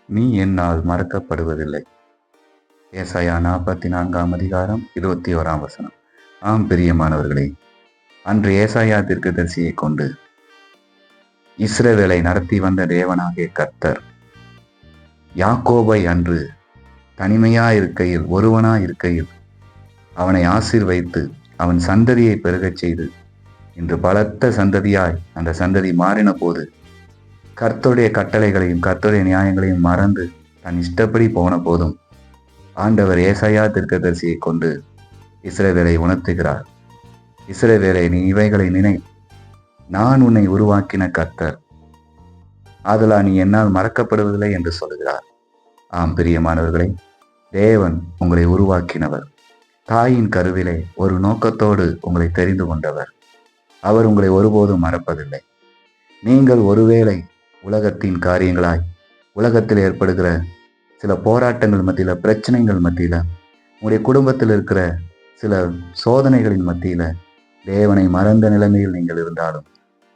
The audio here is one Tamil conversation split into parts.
நீ என்னால் மறக்கப்படுவதில்லை. ஏசாயா 44 ஆம் பிரியமானவர்களே, அன்று ஏசாயா தீர்க்கதரிசியை கொண்டு இஸ்ரவேலை நடத்தி வந்த தேவனாகிய கர்த்தர் யாக்கோபை அன்று தனிமையாயிருக்கையில் ஒருவனாயிருக்கையில் அவனை ஆசீர்வைத்து அவன் சந்ததியை பெருகச் செய்து இன்று பலத்த சந்ததியாய் அந்த சந்ததி மாறின போது கர்த்தருடைய கட்டளைகளையும் கர்த்தருடைய நியாயங்களையும் மறந்து தன் இஷ்டப்படி போன போதும் ஆண்டவர் ஏசாயா தீர்க்கதரிசியை கொண்டு இஸ்ரவேலை உணர்த்துகிறார். இஸ்ரவேலை, நீ இவைகளை நினை, நான் உன்னை உருவாக்கின கர்த்தர், ஆதலால் நீ என்னால் மறக்கப்படுவதில்லை என்று சொல்கிறார். ஆம் பிரியமானவர்களே, தேவன் உங்களை உருவாக்கினவர். தாயின் கருவிலே ஒரு நோக்கத்தோடு உங்களை தெரிந்து கொண்டவர். அவர் உங்களை ஒருபோதும் மறப்பதில்லை. நீங்கள் ஒருவேளை உலகத்தின் காரியங்களாய், உலகத்தில் ஏற்படுகிற சில போராட்டங்கள் மத்தியில, பிரச்சனைகள் மத்தியில, உங்களுடைய குடும்பத்தில் இருக்கிற சில சோதனைகளின் மத்தியில தேவனை மறந்த நிலைமையில் நீங்கள் இருந்தாலும்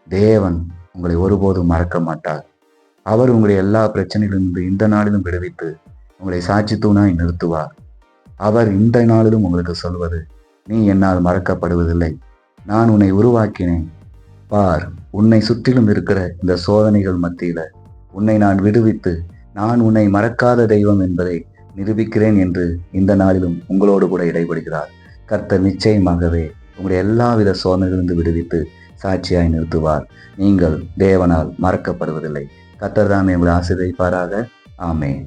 தேவன் உங்களை ஒருபோதும் மறக்க மாட்டார். அவர் உங்களை எல்லா பிரச்சனைகளிலிருந்து இந்த நாளிலும் விடுவித்து உங்களை சாட்சி தூணாய் நிறுத்துவார். அவர் இந்த நாளிலும் உங்களுக்கு சொல்வது, நீ என்னால் மறக்கப்படுவதில்லை. நான் உன்னை உருவாக்கினேன். பார், உன்னை சுற்றிலும் இருக்கிற இந்த சோதனைகள் மத்தியில உன்னை நான் விடுவித்து நான் உன்னை மறக்காத தெய்வம் என்பதை நிரூபிக்கிறேன் என்று இந்த நாளிலும் உங்களோடு கூட இடைபடுகிறார். கர்த்தர் நிச்சயமாகவே உங்களுடைய எல்லாவித சோதனைகளிலிருந்து விடுவித்து சாட்சியாய் நிறுத்துவார். நீங்கள் தேவனால் மறக்கப்படுவதில்லை. கர்த்தர் தாமே உங்களை ஆசீர்வதிப்பாராக. ஆமென்.